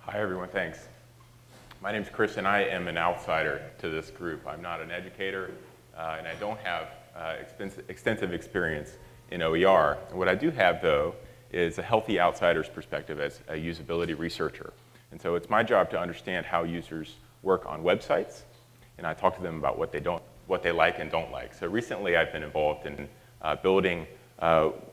Hi, everyone. Thanks. My name's Chris, and I am an outsider to this group. I'm not an educator, and I don't have extensive experience in OER. And what I do have, though, is a healthy outsider's perspective as a usability researcher. And so it's my job to understand how users work on websites, and I talk to them about what they like and don't like. So recently, I've been involved in building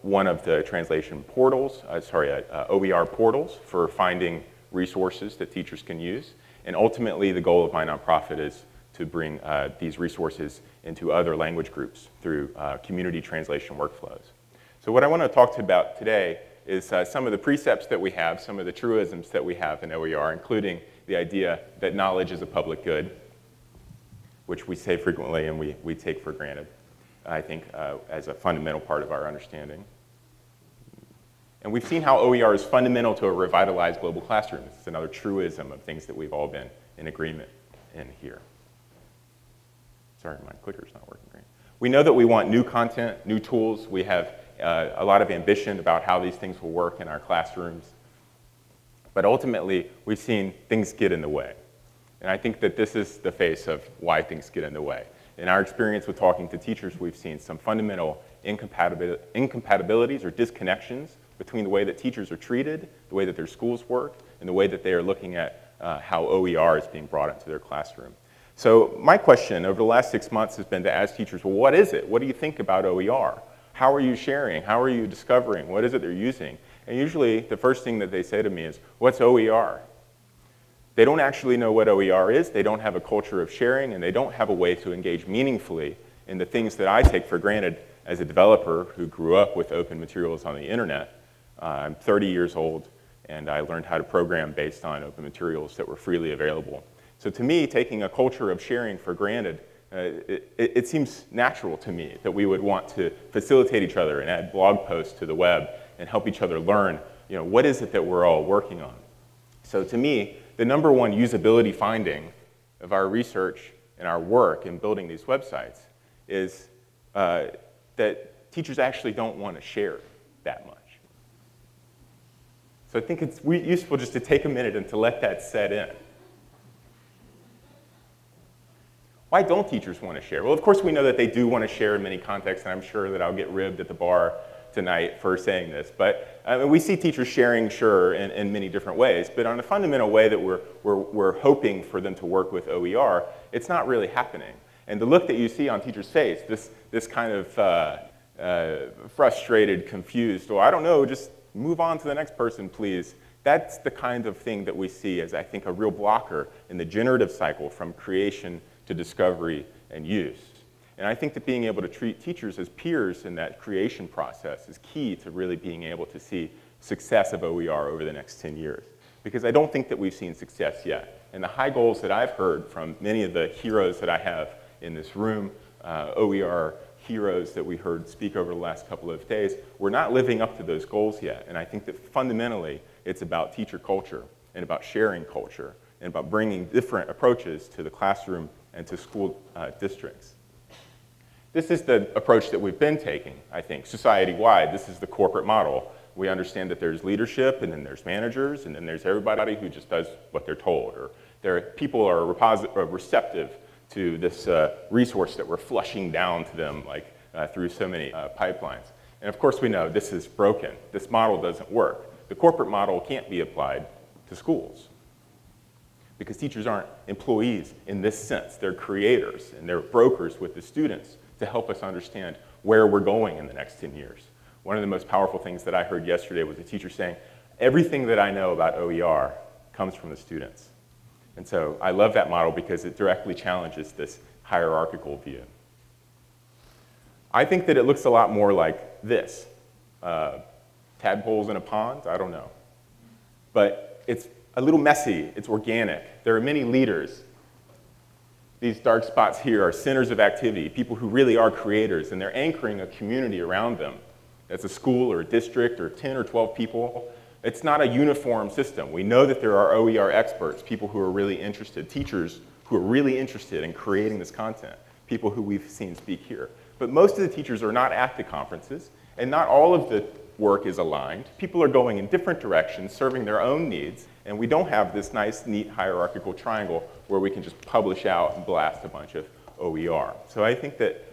one of the translation portals, OER portals for finding resources that teachers can use. And ultimately, the goal of my nonprofit is to bring these resources into other language groups through community translation workflows. So what I want to talk about today is some of the precepts that we have, some of the truisms that we have in OER, including the idea that knowledge is a public good, which we say frequently and we take for granted, I think, as a fundamental part of our understanding. And we've seen how OER is fundamental to a revitalized global classroom. This is another truism of things that we've all been in agreement in here. Sorry, my clicker's not working great. We know that we want new content, new tools. We have a lot of ambition about how these things will work in our classrooms. But ultimately, we've seen things get in the way. And I think that this is the face of why things get in the way. In our experience with talking to teachers, we've seen some fundamental incompatibilities or disconnections between the way that teachers are treated, the way that their schools work, and the way that they are looking at how OER is being brought into their classroom. So my question over the last 6 months has been to ask teachers, well, what is it? What do you think about OER? How are you sharing? How are you discovering? What is it they're using? And usually the first thing that they say to me is, what's OER? They don't actually know what OER is, they don't have a culture of sharing, and they don't have a way to engage meaningfully in the things that I take for granted as a developer who grew up with open materials on the internet. I'm 30 years old, and I learned how to program based on open materials that were freely available. So to me, taking a culture of sharing for granted, it seems natural to me that we would want to facilitate each other and add blog posts to the web and help each other learn, what is it that we're all working on. So to me, the number one usability finding of our research and our work in building these websites is that teachers actually don't want to share that much. So I think it's useful just to take a minute and to let that set in. Why don't teachers want to share? Well, of course, we know that they do want to share in many contexts, and I'm sure that I'll get ribbed at the bar tonight for saying this. But we see teachers sharing, sure, in many different ways. But on a fundamental way that we're hoping for them to work with OER, it's not really happening. And the look that you see on teachers' face, this kind of frustrated, confused, well, I don't know, just move on to the next person, please. That's the kind of thing that we see as, I think, a real blocker in the generative cycle from creation to discovery and use. And I think that being able to treat teachers as peers in that creation process is key to really being able to see success of OER over the next 10 years. Because I don't think that we've seen success yet. And the high goals that I've heard from many of the heroes that I have in this room, OER heroes that we heard speak over the last couple of days, we're not living up to those goals yet. And I think that fundamentally, it's about teacher culture and about sharing culture and about bringing different approaches to the classroom and to school districts. This is the approach that we've been taking, I think, society-wide. This is the corporate model. We understand that there's leadership, and then there's managers, and then there's everybody who just does what they're told. Or people are receptive to this resource that we're flushing down to them through so many pipelines. And of course we know this is broken. This model doesn't work. The corporate model can't be applied to schools because teachers aren't employees in this sense. They're creators and they're brokers with the students to help us understand where we're going in the next 10 years. One of the most powerful things that I heard yesterday was a teacher saying, everything that I know about OER comes from the students. And so I love that model because it directly challenges this hierarchical view. I think that it looks a lot more like this. Tadpoles in a pond? I don't know. But it's a little messy. It's organic. There are many leaders. These dark spots here are centers of activity, people who really are creators, and they're anchoring a community around them. That's a school or a district or 10 or 12 people. It's not a uniform system. We know that there are OER experts, people who are really interested, teachers who are really interested in creating this content, people who we've seen speak here. But most of the teachers are not at the conferences, and not all of the work is aligned. People are going in different directions, serving their own needs, And we don't have this nice, neat hierarchical triangle where we can just publish out and blast a bunch of OER. So I think that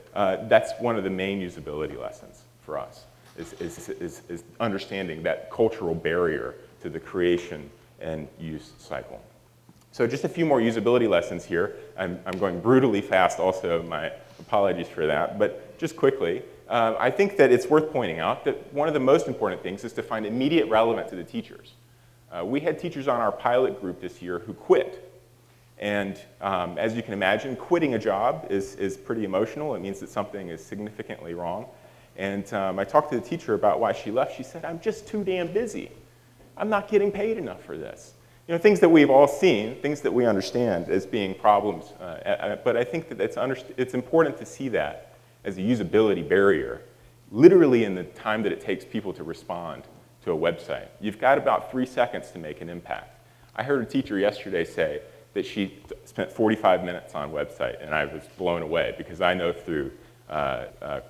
that's one of the main usability lessons for us, is understanding that cultural barrier to the creation and use cycle. So just a few more usability lessons here. I'm going brutally fast also, my apologies for that, but just quickly, I think that it's worth pointing out that one of the most important things is to find immediate relevance to the teachers. We had teachers on our pilot group this year who quit. And as you can imagine, quitting a job is pretty emotional. It means that something is significantly wrong. And I talked to the teacher about why she left. She said, "I'm just too damn busy. I'm not getting paid enough for this." You know, things that we've all seen, things that we understand as being problems. But I think that it's important to see that as a usability barrier, literally in the time that it takes people to respond to a website. You've got about 3 seconds to make an impact. I heard a teacher yesterday say that she spent 45 minutes on a website, and I was blown away because I know through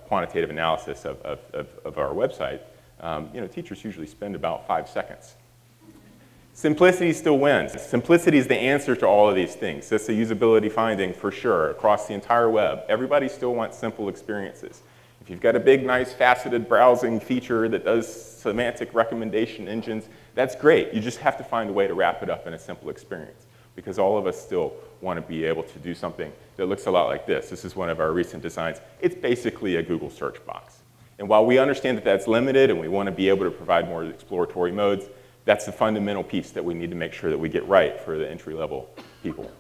quantitative analysis of our website, you know, teachers usually spend about 5 seconds. Simplicity still wins. Simplicity is the answer to all of these things. That's a usability finding for sure across the entire web. Everybody still wants simple experiences. If you've got a big, nice, faceted browsing feature that does semantic recommendation engines, that's great. You just have to find a way to wrap it up in a simple experience because all of us still want to be able to do something that looks a lot like this. This is one of our recent designs. It's basically a Google search box. And while we understand that that's limited and we want to be able to provide more exploratory modes, that's the fundamental piece that we need to make sure that we get right for the entry-level people.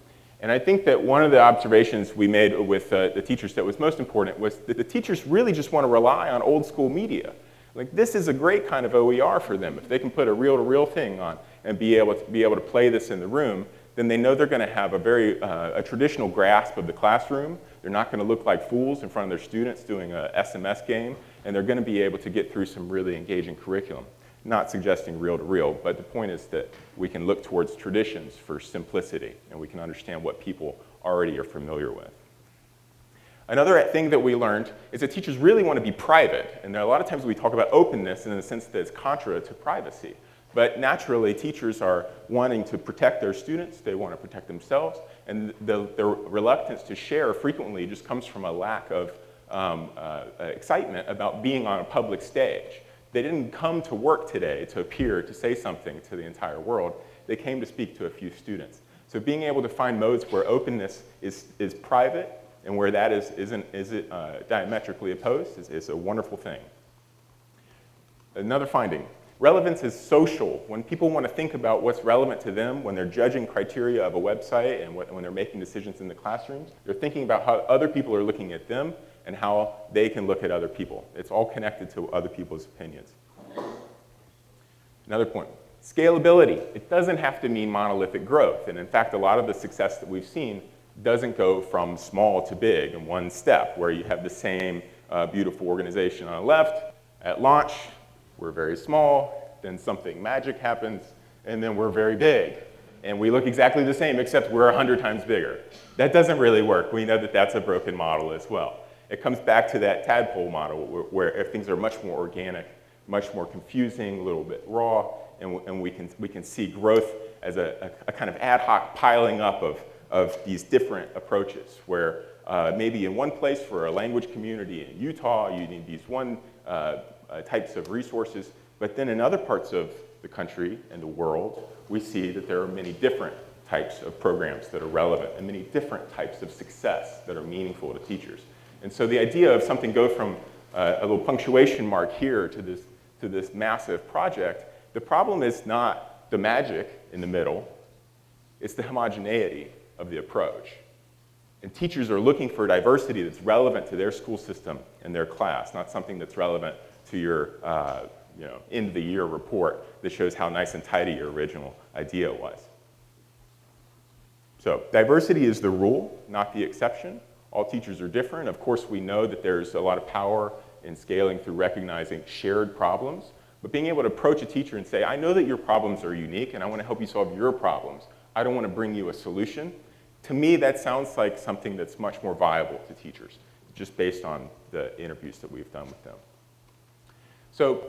And I think that one of the observations we made with the teachers that was most important was that the teachers really just want to rely on old school media. Like, this is a great kind of OER for them. If they can put a reel-to-reel thing on and be able to play this in the room, then they know they're going to have a traditional grasp of the classroom. They're not going to look like fools in front of their students doing a SMS game, and they're going to be able to get through some really engaging curriculum. Not suggesting reel-to-reel, but the point is that we can look towards traditions for simplicity, and we can understand what people already are familiar with. Another thing that we learned is that teachers really want to be private, and there are a lot of times we talk about openness in the sense that it's contra to privacy. But naturally, teachers are wanting to protect their students, they want to protect themselves, and their reluctance to share frequently just comes from a lack of excitement about being on a public stage. They didn't come to work today to appear, to say something to the entire world. They came to speak to a few students. So being able to find modes where openness is private and where that isn't diametrically opposed is a wonderful thing. Another finding, relevance is social. When people want to think about what's relevant to them, when they're judging criteria of a website and when they're making decisions in the classrooms, they're thinking about how other people are looking at them and how they can look at other people. It's all connected to other people's opinions. Another point, scalability. It doesn't have to mean monolithic growth. And in fact, a lot of the success that we've seen doesn't go from small to big in one step, where you have the same beautiful organization on the left. At launch, we're very small, then something magic happens, and then we're very big. And we look exactly the same, except we're 100 times bigger. That doesn't really work. We know that that's a broken model as well. It comes back to that tadpole model where if things are much more organic, much more confusing, a little bit raw, and we can see growth as a kind of ad hoc piling up of these different approaches where maybe in one place for a language community in Utah, you need these types of resources, but then in other parts of the country and the world, we see that there are many different types of programs that are relevant and many different types of success that are meaningful to teachers. And so the idea of something go from a little punctuation mark here to this massive project, the problem is not the magic in the middle, it's the homogeneity of the approach. And teachers are looking for diversity that's relevant to their school system and their class, not something that's relevant to your end of the year report that shows how nice and tidy your original idea was. So diversity is the rule, not the exception. All teachers are different. Of course, we know that there's a lot of power in scaling through recognizing shared problems, but being able to approach a teacher and say, I know that your problems are unique and I want to help you solve your problems. I don't want to bring you a solution. To me, that sounds like something that's much more viable to teachers, just based on the interviews that we've done with them. So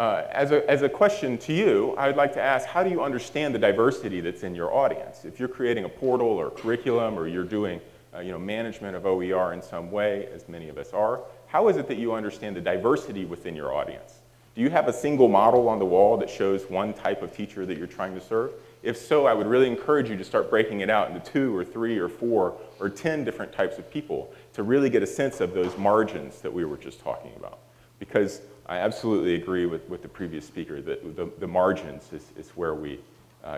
As a question to you, I would like to ask, how do you understand the diversity that's in your audience? If you're creating a portal or curriculum, or you're doing management of OER in some way, as many of us are, how is it that you understand the diversity within your audience? Do you have a single model on the wall that shows one type of teacher that you're trying to serve? If so, I would really encourage you to start breaking it out into 2 or 3 or 4 or 10 different types of people to really get a sense of those margins that we were just talking about. Because I absolutely agree with the previous speaker that the margins is where we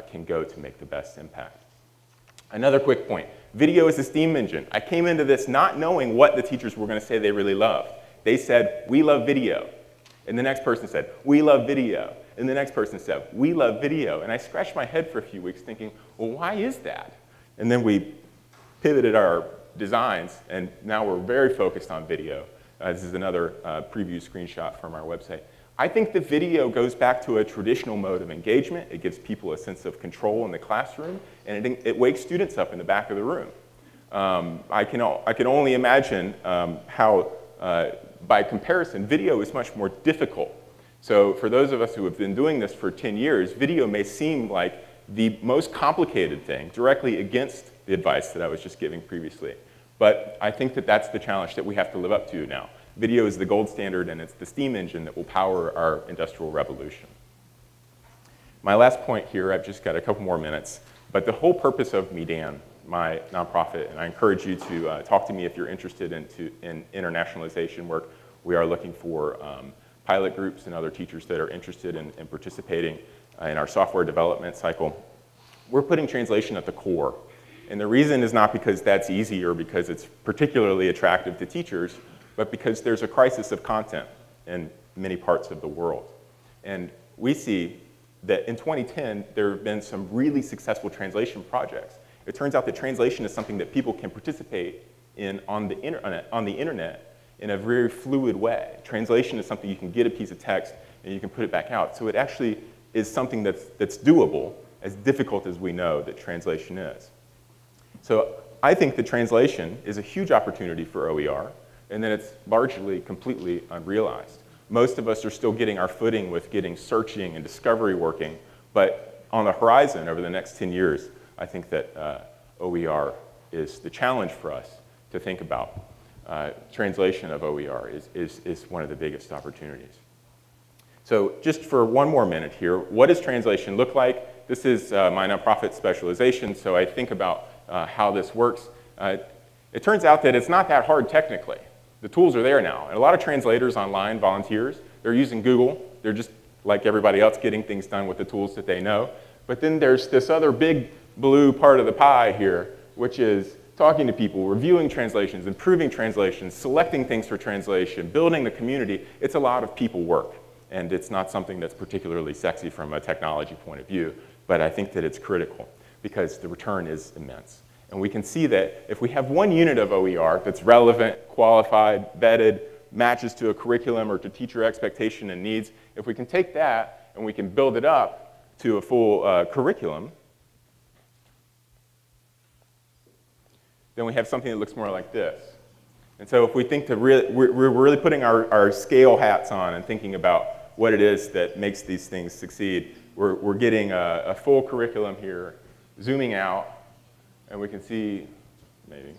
can go to make the best impact. Another quick point, video is a steam engine. I came into this not knowing what the teachers were going to say they really loved. They said, we love video. And the next person said, we love video. And the next person said, we love video. And I scratched my head for a few weeks thinking, well, why is that? And then we pivoted our designs, and now we're very focused on video. This is another preview screenshot from our website. I think the video goes back to a traditional mode of engagement. It gives people a sense of control in the classroom, and it wakes students up in the back of the room. I can only imagine how, by comparison, video is much more difficult. So for those of us who have been doing this for 10 years, video may seem like the most complicated thing, directly against the advice that I was just giving previously. But I think that that's the challenge that we have to live up to now. Video is the gold standard, and it's the steam engine that will power our industrial revolution. My last point here, I've just got a couple more minutes, but the whole purpose of Meedan, my nonprofit, and I encourage you to talk to me if you're interested in internationalization work. We are looking for pilot groups and other teachers that are interested in participating in our software development cycle. We're putting translation at the core. And the reason is not because that's easy or because it's particularly attractive to teachers, but because there's a crisis of content in many parts of the world. And we see that in 2010, there have been some really successful translation projects. It turns out that translation is something that people can participate in on the internet in a very fluid way. Translation is something you can get a piece of text and you can put it back out. So it actually is something that's doable, as difficult as we know that translation is. So I think that translation is a huge opportunity for OER, and that it's largely completely unrealized. Most of us are still getting our footing with getting searching and discovery working, but on the horizon over the next 10 years, I think that OER is the challenge for us to think about. Translation of OER is one of the biggest opportunities. So just for one more minute here, what does translation look like? This is my nonprofit specialization, so I think about how this works. It turns out that it's not that hard technically. The tools are there now. And a lot of translators online, volunteers, they're using Google. They're just like everybody else getting things done with the tools that they know. But then there's this other big blue part of the pie here, which is talking to people, reviewing translations, improving translations, selecting things for translation, building the community. It's a lot of people work. And it's not something that's particularly sexy from a technology point of view, but I think that it's critical because the return is immense. And we can see that if we have one unit of OER that's relevant, qualified, vetted, matches to a curriculum or to teacher expectation and needs, if we can take that and we can build it up to a full curriculum, then we have something that looks more like this. And so if we think to we're really putting our scale hats on and thinking about what it is that makes these things succeed, we're getting a full curriculum here, zooming out, and we can see, maybe,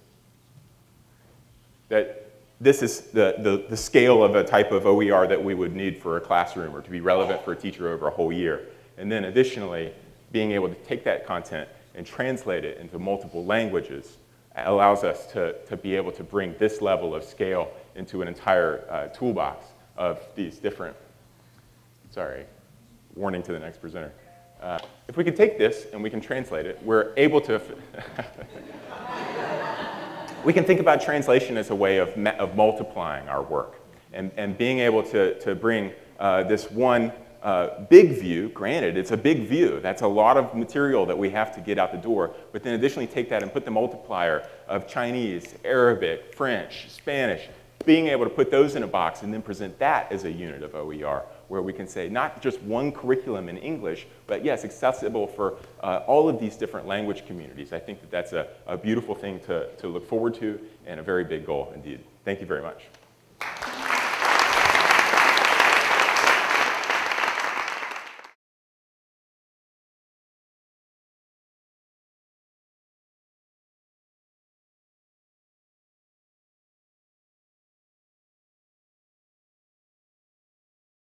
that this is the scale of a type of OER that we would need for a classroom or to be relevant for a teacher over a whole year. And then additionally, being able to take that content and translate it into multiple languages allows us to be able to bring this level of scale into an entire toolbox of these different, sorry, warning to the next presenter. If we can take this and we can translate it, we're able to, we can think about translation as a way of multiplying our work and being able to bring this one big view. Granted, it's a big view. That's a lot of material that we have to get out the door, but then additionally take that and put the multiplier of Chinese, Arabic, French, Spanish, being able to put those in a box and then present that as a unit of OER, where we can say not just one curriculum in English, but yes, accessible for all of these different language communities. I think that that's a beautiful thing to look forward to and a very big goal indeed. Thank you very much.